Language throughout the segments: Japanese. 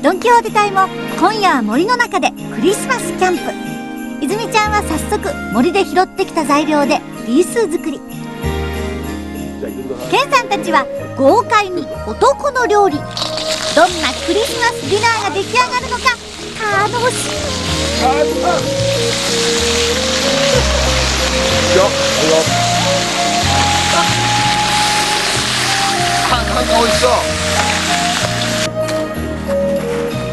ドン・キホーテ隊も今夜は森の中でクリスマスキャンプ。泉ちゃんは早速森で拾ってきた材料でリース作り。ケンさんたちは豪快に男の料理。どんなクリスマスディナーが出来上がるのか楽しみ。なんか美味しそう。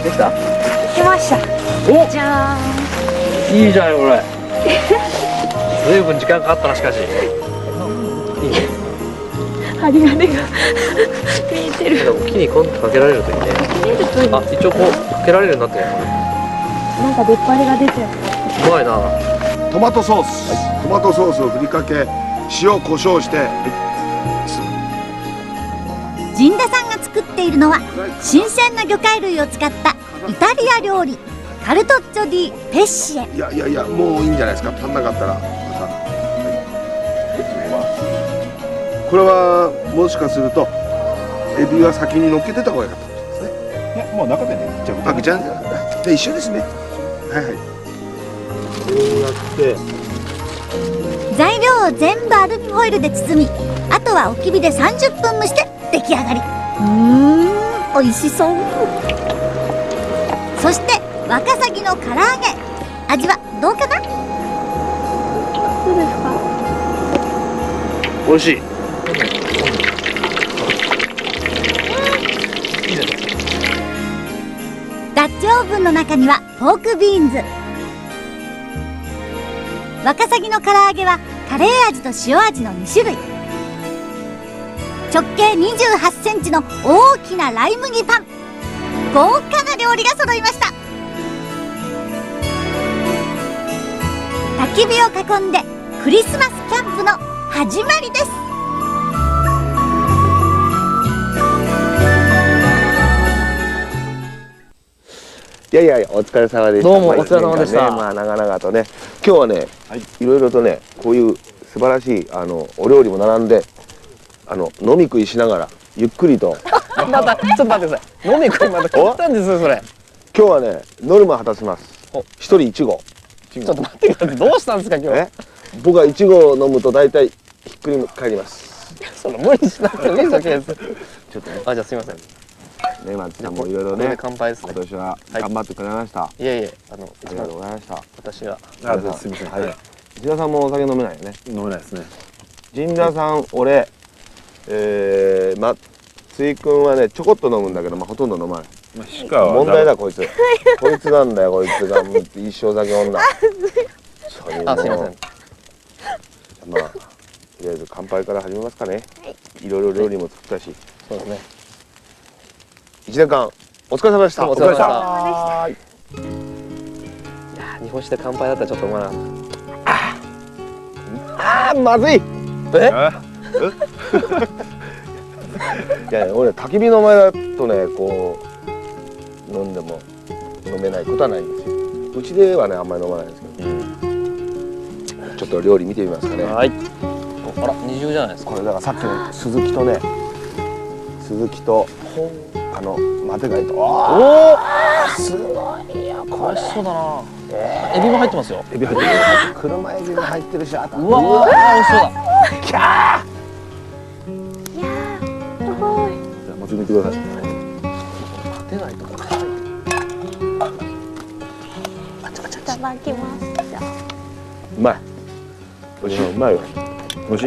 できた？できました。お、じゃーん。いいじゃんこれ。ずいぶん時間かかったなしかし。いいね。針金が見えてる。木にコンとかけられるといいね。見えるといい。あ、一応こうかけられるようになってるこれ。なんか出っ張りが出てる。うまいな。トマトソース、トマトソースを振りかけ、塩コショウして、陣田さんが作っているのは新鮮な魚介類を使ったイタリア料理カルトッチョ・ディ・ペッシエ。いやもういいんじゃないですか。足んなかったらまた、これはもしかするとエビは先に乗っけてた方が良かったですね。もう中でね、じゃあ、じゃんで一緒ですね。はいはい。こうやって材料を全部アルミホイルで包み、あとは置き火で30分蒸して出来上がり。美味しそう。そしてワカサギの唐揚げ、味はどうかな？どうですか？美味しい。ダッチオーブンの中にはポークビーンズ。ワカサギの唐揚げはカレー味と塩味の2種類。直径28センチの大きなライ麦パン。豪華な料理が揃いました。焚き火を囲んでクリスマスキャンプの始まりです。いやお疲れ様でした。どうもお疲れ様でした。まあ長々とね、今日はね、いろいろとね、こういう素晴らしいお料理も並んで、飲み食いしながらゆっくりと。またちょっと待ってください。飲み食いまた買ったんですよそれ。今日はね、ノルマ果たします。一人1合。ちょっと待ってください。どうしたんですか今日。僕は1合飲むと大体ひっくり返ります。その無理しなくてもいいですよケース。ちょっとね。あ、じゃあすみません。ね、松ちゃんもいろいろね、乾杯ですね。今年は頑張ってくれました。いえいえ、ありがとうございました。私が。すみません。はい。陣田さんもお酒飲めないよね。飲めないですね。陣田さん、俺、松井君はね、ちょこっと飲むんだけど、ほとんど飲まない。問題だこいつ。こいつなんだよ、こいつが一生酒女。あ、すみません。まあ、とりあえず乾杯から始めますかね。いろいろ料理も作ったし。そうですね。1年間お疲れ様でした。お疲れ様でした。はいや、日本酒で乾杯だったらちょっと思わなかった。まずい。いや俺焚き火の前だとね、こう飲んでも飲めないことはないんですよ。うちではねあんまり飲まないんですけど、ちょっと料理見てみますかね。はい。あら、二重じゃないですか。これだからさっきの鈴木とね、鈴木とマテガイと、おおすごいよこれ。美味しそうだな。エビも入ってますよ。エビ入ってる。車エビも入ってるし、あとうわー、美味しそうだ。キャー。いやー、すごい。じゃあもちろん見てください。勝てないとこ。いただきます。じゃあ。うまい。うまいよ。美味しい。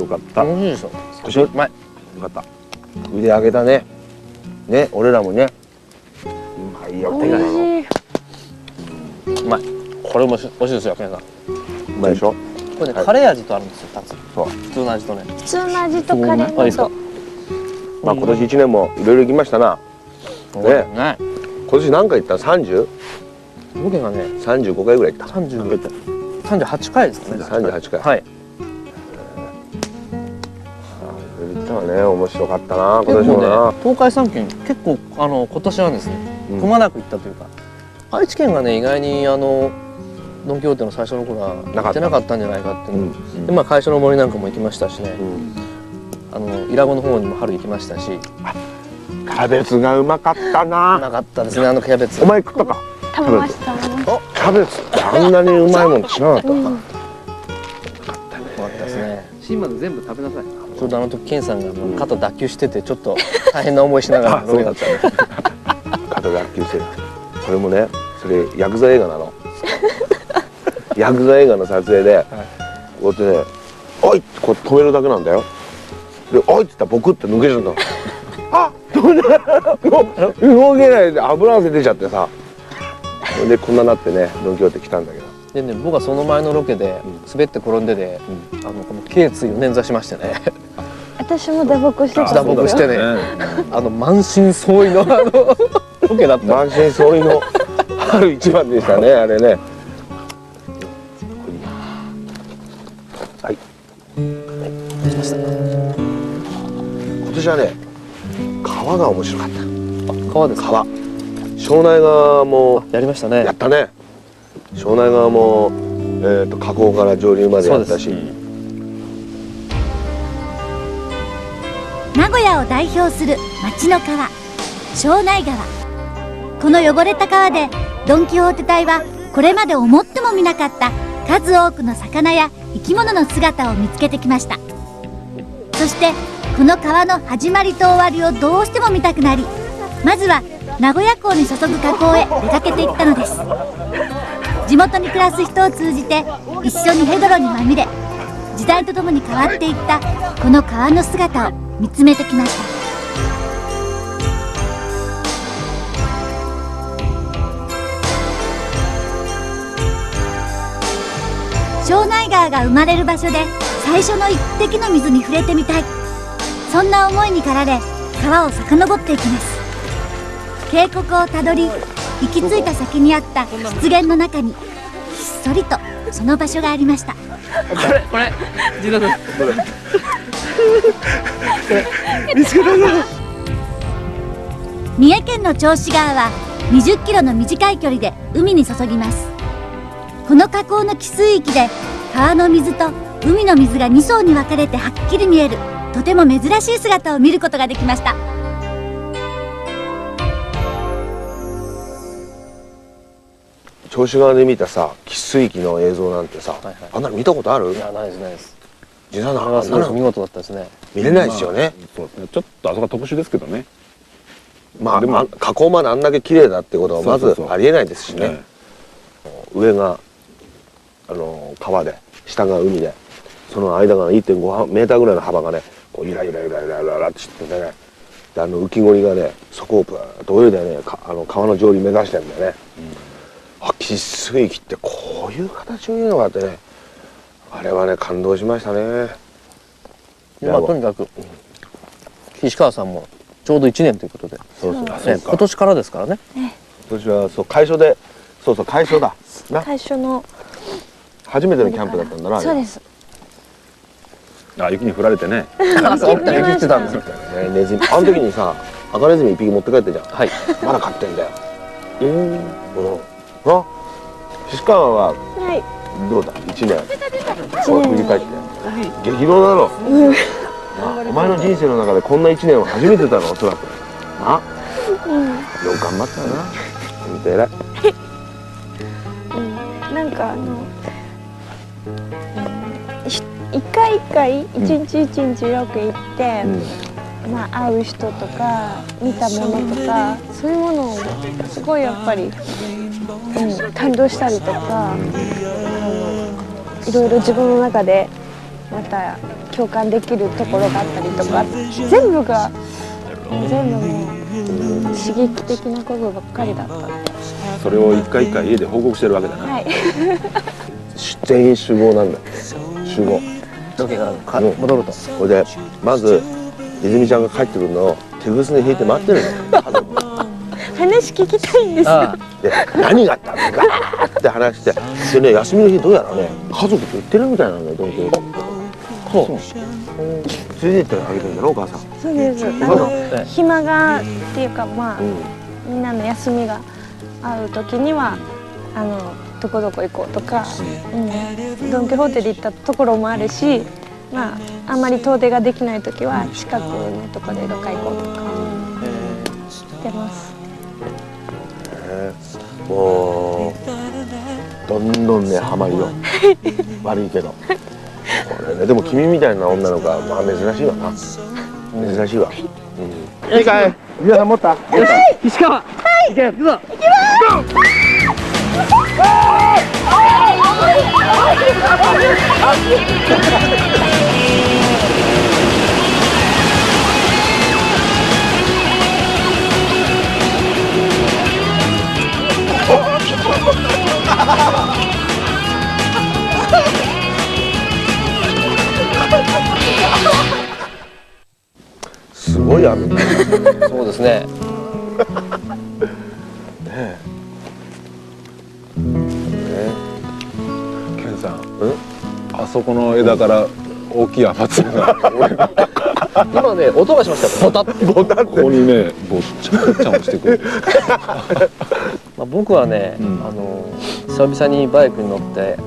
よかった。美味しいでしょ。美味しい。うまい。よかった。腕上げたね。ね、俺らもね。うまいよ。美味しい。うまい。これも美味しいですよ、ケンさん。うまいでしょ。これね、カレー味とあるんですよ、2つ。そう。普通の味とね。普通の味とカレーいいですか。と。まあ今年1年もいろいろ行きましたな。ね。ね。今年何回行った？30？僕がね、35回ぐらい行った。38回ですかね。38回。はい。行ったわね。面白かったな今年もな。東海3県結構今年はですね、くまなく行ったというか、愛知県がね意外にドン・キホーテの最初の頃は行ってなかったんじゃないかっていうので、まあ会社の森なんかも行きましたしね、伊良湖の方にも春行きましたし、会キャベツがうまかったな。なかったですね、あのキャベツ。お前食ったか。食べました。キャベツってあんなにうまいもんしなかった。うん。よかったですね。新まで全部食べなさい。ちょうどあの時ケンさんが肩脱臼しててちょっと大変な思いしながらロケだったね。肩脱臼してる。それもね、それヤクザ映画なの。ヤクザ映画の撮影で、こうやってね、おいってこう止めるだけなんだよ。で、おいって言ったらボクって抜けちゃったの。あ、止めた。もう動けないで油汗出ちゃってさ。でこんななってね、ドンキホーテ来たんだけど。でね、僕はその前のロケで滑って転んでで、この頸椎を捻挫しましてね。私も打撲してたんです打よ。撲してね、満身創痍のロケだった。満身創痍の春一番でしたね、あれね。はい。しました。今年はね、川が面白かった。川ですか。川。庄内川もやりましたね。やったね。庄内川も河口から上流までやったし。名古屋を代表する町の川、庄内川。この汚れた川でドン・キホーテ隊はこれまで思ってもみなかった数多くの魚や生き物の姿を見つけてきました。そしてこの川の始まりと終わりをどうしても見たくなり、まずは名古屋港に注ぐ河口へ出かけていったのです。地元に暮らす人を通じて一緒にヘドロにまみれ、時代とともに変わっていったこの川の姿を見つめてきました。庄内川が生まれる場所で最初の一滴の水に触れてみたい、そんな思いに駆られ川を遡っていきます。渓谷をたどり、行き着いた先にあった湿原の中にひっそりとその場所がありました。これ自動車。三重県の銚子川は20キロの短い距離で海に注ぎます。この河口の汽水域で川の水と海の水が2層に分かれてはっきり見える、とても珍しい姿を見ることができました。銚子側で見たさ、汽水域の映像なんてさ、あんなの見たことある？いや、ないですないです。実際あれはすごく見事だったですね。見れないですよね。そうですね。ちょっとあそこは特殊ですけどね。まあでも河口まであんだけ綺麗だってことはまずありえないですしね。上が川で下が海で、その間が 1.5 メーターぐらいの幅がね、こうゆらゆらゆらゆらゆらってしててね、で浮き彫りがね、そこをプーッと泳いでね、川の上流目指してるんだよね。あ、汽水域ってこういう形を言うのかってね、あれはね感動しましたね。まあとにかく岸川さんもちょうど1年ということで、そうそう、ね、今年からですからね。今年はそう開所で、そう開所だな。最初の初めてのキャンプだったんだな。そうです。あ、雪に降られてね。そう雪降ってたんですよ。ね、ネズミ、あの時にさ、赤ネズミ1匹持って帰ったじゃん。はい。まだ飼ってんだよ。な、岸川ははい。どうだ、1年こう振り返って激動だろ。な、お前の人生の中でこんな1年は初めてだろ、おそらくな。よく頑張ったよな、ほんと偉い。なんか一回一回一日一日よく行って、まあ会う人とか見たものとかそういうものをすごいやっぱり、感動したりとか、いろいろ自分の中でまた共感できるところがあったりとか、全部が全部もう刺激的なことばっかりだった。それを一回一回家で報告してるわけだな。はい。全員集合なんだよ。集合。ロケから戻ると。それでまず泉ちゃんが帰ってくるのを手ぐすね引いて待ってるのよ。話聞きたいんですよ。で、何があったのかガーって話して、でね、休みの日どうやらね、家族と行ってるみたいなんだよ、ドンキホーテ。そう。連れてってあげてるんだろ、お母さん。そうです。暇がっていうか、まあ、みんなの休みが合う時にはどこどこ行こうとか、ドン・キホーテで行ったところもあるし、まああんまり遠出ができない時は近くのとこでどっか行こうとか。てます。もうどんどんねハマるよ悪いけどこれねでも君みたいな女の子はまあ珍しいわな珍しいわ、うん、いいかい皆さん持った、石川、いけ、行くぞ。すごい雨だねそうですね。ケンさん、あそこの枝から大きい雨粒が今ね、音がしましたよ。ボタッ。ボタンここにねぼっちゃぼっちゃ落ちてくる。まあ、僕はね、久々にバイクに乗って、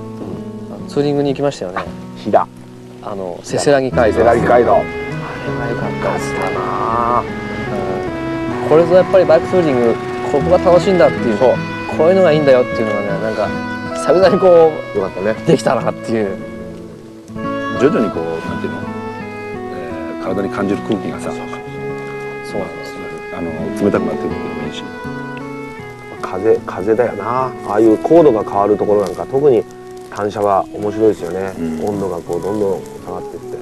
ツーリングに行きましたよね。飛騨せせらぎ街道。せせらぎ街道あれは良かったですな。これぞやっぱりバイクツーリング、ここが楽しいんだっていう、こういうのがいいんだよっていうのがね、なんか久々にこよかったねうできたなっていう。徐々にこうなんていうの、体に感じる空気がさ、そうなんです。冷たくなってくるのもいいし。風だよなああいう高度が変わるところなんか特に単車は面白いですよね、温度がこうどんどん下がっていって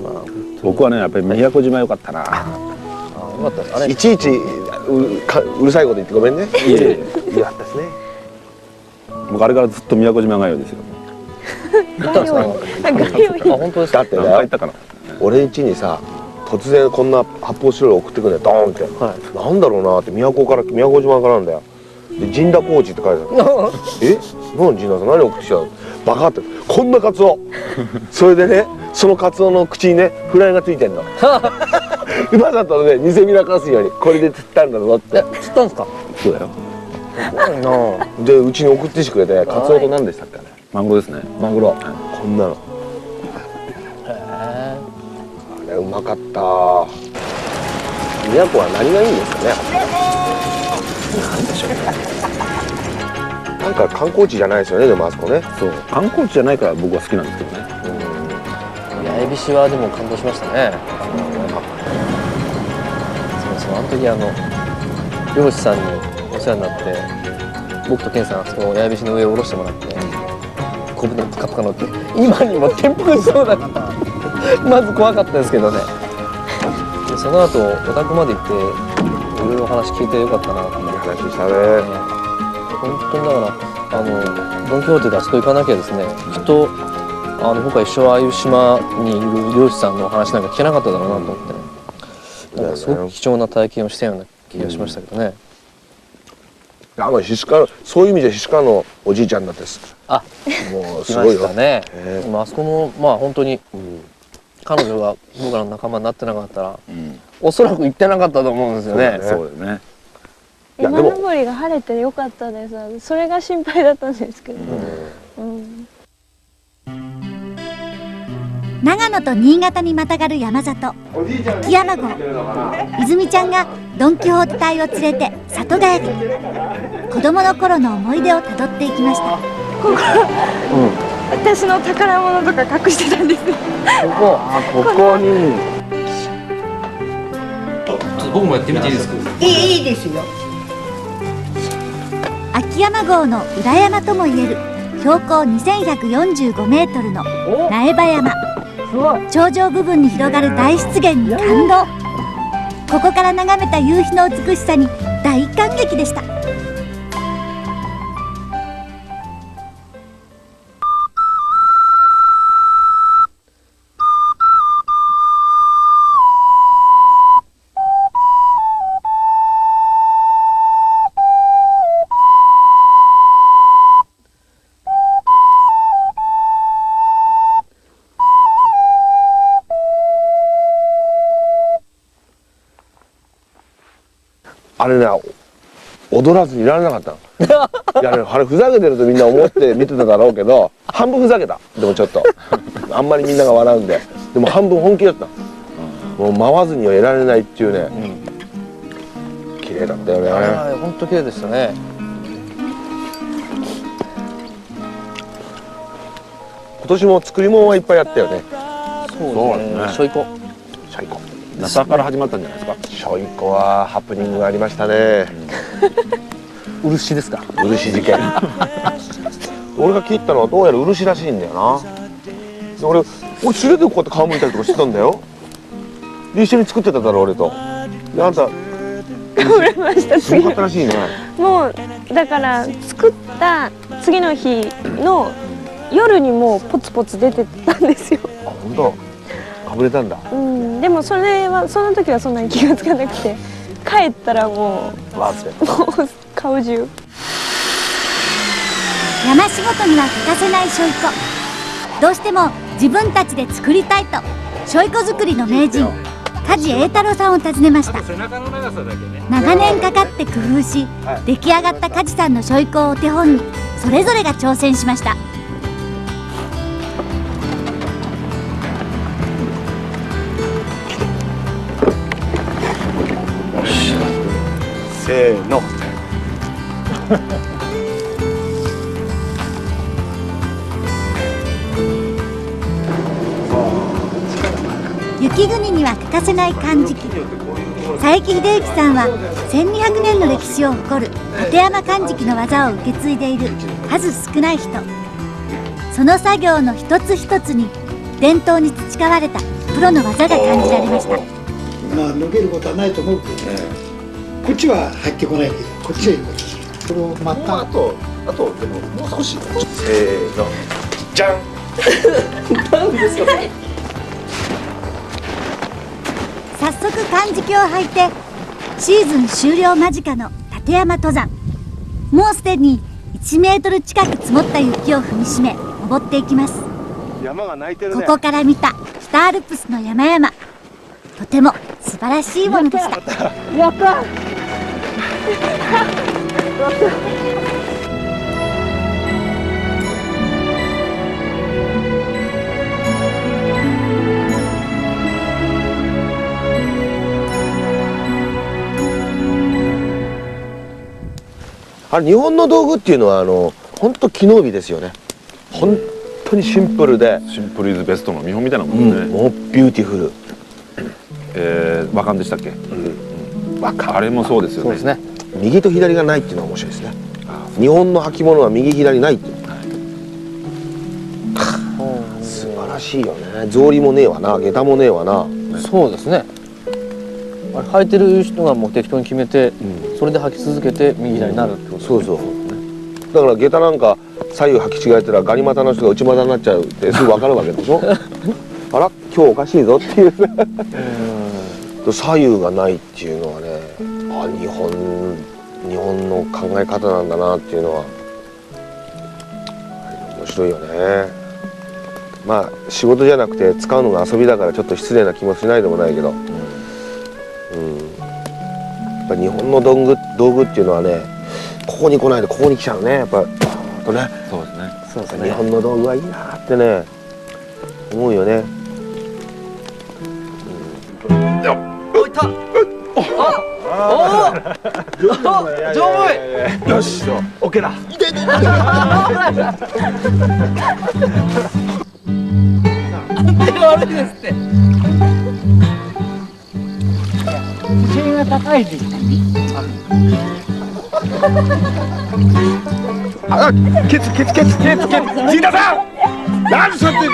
まあ、僕はねやっぱり宮古島良かったな。よかったです。あれいちいちうるさいこと言ってごめんねいえいえ、よかったですね僕あれからずっと宮古島がよですよ。行ったんですか？あ、本当ですか？だって何回行ったかな。俺ん家にさ突然こんな発泡スチロール送ってくんだよドーンって、なんだろうなって宮古島からなんだよで神田コーチって書いてあるえ何神田さん何送ってきたのバカってこんなカツオそれでねそのカツオの口にねフライがついてんの今だったらね偽見なかすようにこれで釣ったんだぞって釣ったんですか？そうだよ。怖いな。でうちに送ってきてくれてカツオと何でしたっけねマグロですね。マグロこんなのへえ。あれうまかった宮古は何がいいんですかねなんでしょうね。なんか観光地じゃないですよねでもあそこねそう観光地じゃないから僕は好きなんですけどね。八重菱はでも感動しましたね。そうあの時漁師さんにお世話になって僕と健さんあそこの八重菱の上を下ろしてもらって小舟プカプカ乗って今にも転覆しそうだったまず怖かったですけどね。でその後お宅まで行っていろいろお話聞いてよかったなっていう話したね本当にだからドン・キホーテであそこ行かなきゃですねきっと僕は一生ああいう島にいる漁師さんのお話なんか聞けなかっただろうなと思ってね、なんかすごく貴重な体験をしたような気がしましたけどね、菱川そういう意味で菱川のおじいちゃんだったですあもう来ますごいよしたね、あそこもまあ本当に、彼女が僕らの仲間になってなかったら、おそらく行ってなかったと思うんですよね。そうだよね。山登りが晴れてよかったです。それが心配だったんですけど、長野と新潟にまたがる山里秋山郷。泉ちゃんがドン・キホーテ隊を連れて里帰り。子供の頃の思い出をたどっていきました。私の宝物とか隠してたんです。ここにちょっと僕もやってみていいですか？いいですよ。秋山郷の裏山ともいえる標高2145メートルの苗場山。頂上部分に広がる大湿原に感動。ここから眺めた夕日の美しさに大感激でした。あれね踊らずにいられなかったのいやねあれふざけてるとみんな思って見てただろうけど半分ふざけたでもちょっとあんまりみんなが笑うんででも半分本気だったもう舞わずにはいられないっていうね、綺麗だったよね。はい、本当綺麗でしたね。今年も作り物はいっぱいあったよね。そうですね。しょいこ。シャイコ。朝から始まったんじゃないですか。シャイコはハプニングがありましたね。漆ですか。漆事件。俺が聞いたのはどうやら漆らしいんだよな。で俺素手でこうやって皮むいたりとかしてたんだよ。で一緒に作ってただろ俺と。であんたかぶれました。すごかったらしいね。もうだから作った次の日の夜にもうポツポツ出てたんですよ。あ本当。かぶれたんだ。でもその時はそんなに気がつかなくて、帰ったらもわーって。う顔中。山仕事には欠かせないしょいこ。どうしても自分たちで作りたいとしょいこ作りの名人梶栄太郎さんを訪ねました。長年かかって工夫し出来上がった梶さんのしょいこをお手本にそれぞれが挑戦しました。せーの。雪国には欠かせない漢字機。佐伯秀之さんは1200年の歴史を誇る立山漢字機の技を受け継いでいる数少ない人。その作業の一つ一つに伝統に培われたプロの技が感じられました。まあ抜けることはないと思うけどね、こっちは入ってこないけどこっちはいいことする。それをまたあとでももう少し。せーの。じゃん。早速漢字機を履いてシーズン終了間近の立山登山。もうすでに1メートル近く積もった雪を踏みしめ登っていきます。山が泣いてるね。ここから見た北アルプスの山々、とても素晴らしいものでした。やったあれ日本の道具っていうのは本当機能美ですよね。本当にシンプルで、シンプルイズベストの見本みたいなもんね。もうビューティフル。和漢でしたっけ。あれもそうですよね。そうですね。右と左がないっていうのが面白いですね。日本の履物は右左ないっていう。素晴らしいよね。草履もねえわな、下駄もねえわな。そうですね。あれ履いてる人がもう適当に決めて、それで履き続けて右左になるってことですね。そうそう。だから下駄なんか左右履き違えたらガニ股の人が内股になっちゃうってすぐ分かるわけでしょ。あら今日おかしいぞっていう。左右がないっていうのはね、日本の考え方なんだなっていうのは面白いよね。まあ仕事じゃなくて使うのが遊びだからちょっと失礼な気もしないでもないけど、やっぱ日本の道具っていうのはね、ここに来ないでここに来ちゃうね。やっぱね。そうですね。そうですね。日本の道具はいいなってね思うよね。おいた。よし、オッケーだ。悪いですって。点が高い時ケツ、ジータさん。何それって。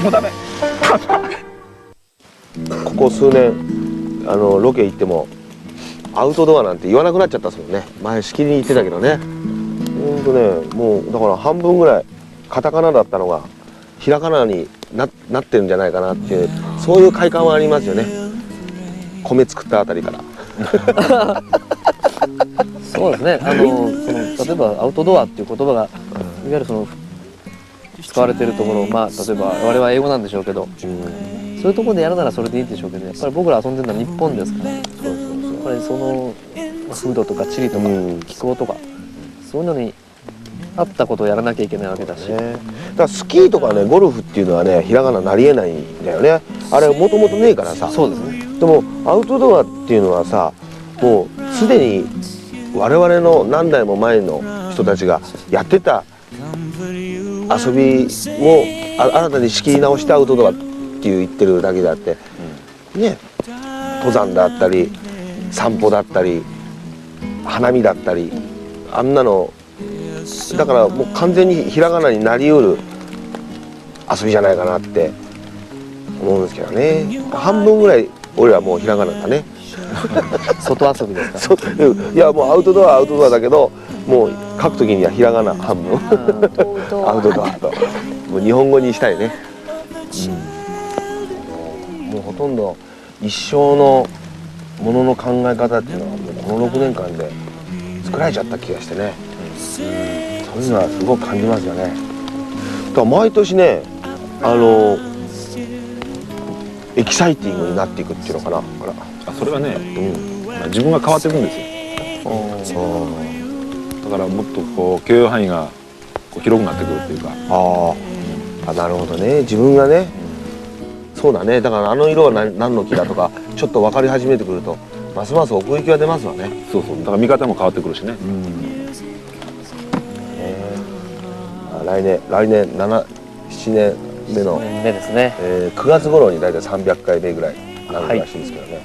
もうダメ。ここ数年ロケ行ってもアウトドアなんて言わなくなっちゃったっすもんね。前しきりに言ってたけどね。ほんとね、もうだから半分ぐらいカタカナだったのがひらがなになってるんじゃないかなっていう、そういう快感はありますよね。米作ったあたりから。そうですね。その例えばアウトドアっていう言葉が、いわゆるその使われてるところ、まあ例えば我々は英語なんでしょうけど、そういうところでやるならそれでいいんでしょうけど、やっぱり僕ら遊んでるのは日本ですから、やっぱりその風土とか地理とか気候とか、そういうのに合あったことをやらなきゃいけないわけだし、だからスキーとかねゴルフっていうのはねひらがななりえないんだよね。あれもともとねえからさ。そうですね。でもアウトドアっていうのはさもうすでに我々の何代も前の人たちがやってた遊びを新たに仕切り直してアウトドアっていう言ってるだけであって、ね、登山だったり散歩だったり花見だったりあんなのだからもう完全にひらがなになりうる遊びじゃないかなって思うんですけどね。半分ぐらい俺はもうひらがなだね。外遊びですか。そういやもうアウトドアだけどもう書くときにはひらがな半分アウトドアともう日本語にしたいね、もうほとんど一生のものの考え方っていうのはもうこの6年間で作られちゃった気がしてね、そういうのはすごく感じますよね。だから毎年ねエキサイティングになっていくっていうのかな。あそれはね、自分が変わっていくんですよ。だからもっとこう許容範囲がこう広くなってくるっていうか。なるほどね。自分がね、そうだね。だからあの色は何の木だとかちょっと分かり始めてくるとますます奥行きが出ますわね。そうそう。だから見方も変わってくるしね。来年7年目の目ですね。9月頃に大体300回目ぐらいなるらしいですけどね、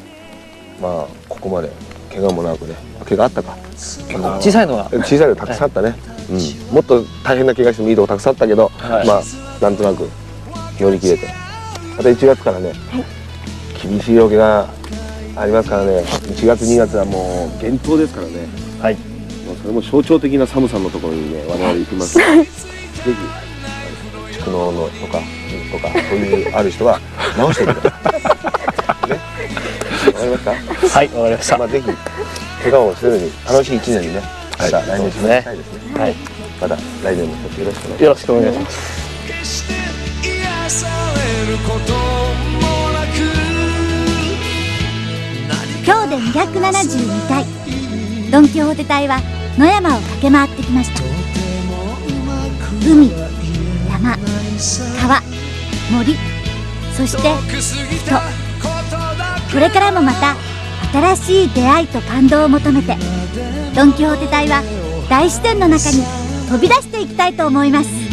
まあここまで怪我もなくね。怪我あったか。小さいのがたくさんあったね、もっと大変な怪我してもいいとこたくさんあったけど、まあなんとなく乗り切れて、また1月からね、厳しいロケがありますからね。1月2月はもう厳冬ですからね。はい。それも象徴的な寒さのところにね我々行きますので、ぜひ蓄能のとかそういうある人は直してみてください。ね、わかりました。はい、わかりました。まあぜひ怪我をせずに楽しい1年にね、また来年しましたいですね。はい。また来年も一つよろしくお願いします。よろしくお願いします。決して癒されることもなく今日で272回ドン・キホーテ隊は野山を駆け回ってきました。海、山、川、森、そして人。これからもまた新しい出会いと感動を求めてドン・キホーテ隊は大自然の中に飛び出していきたいと思います。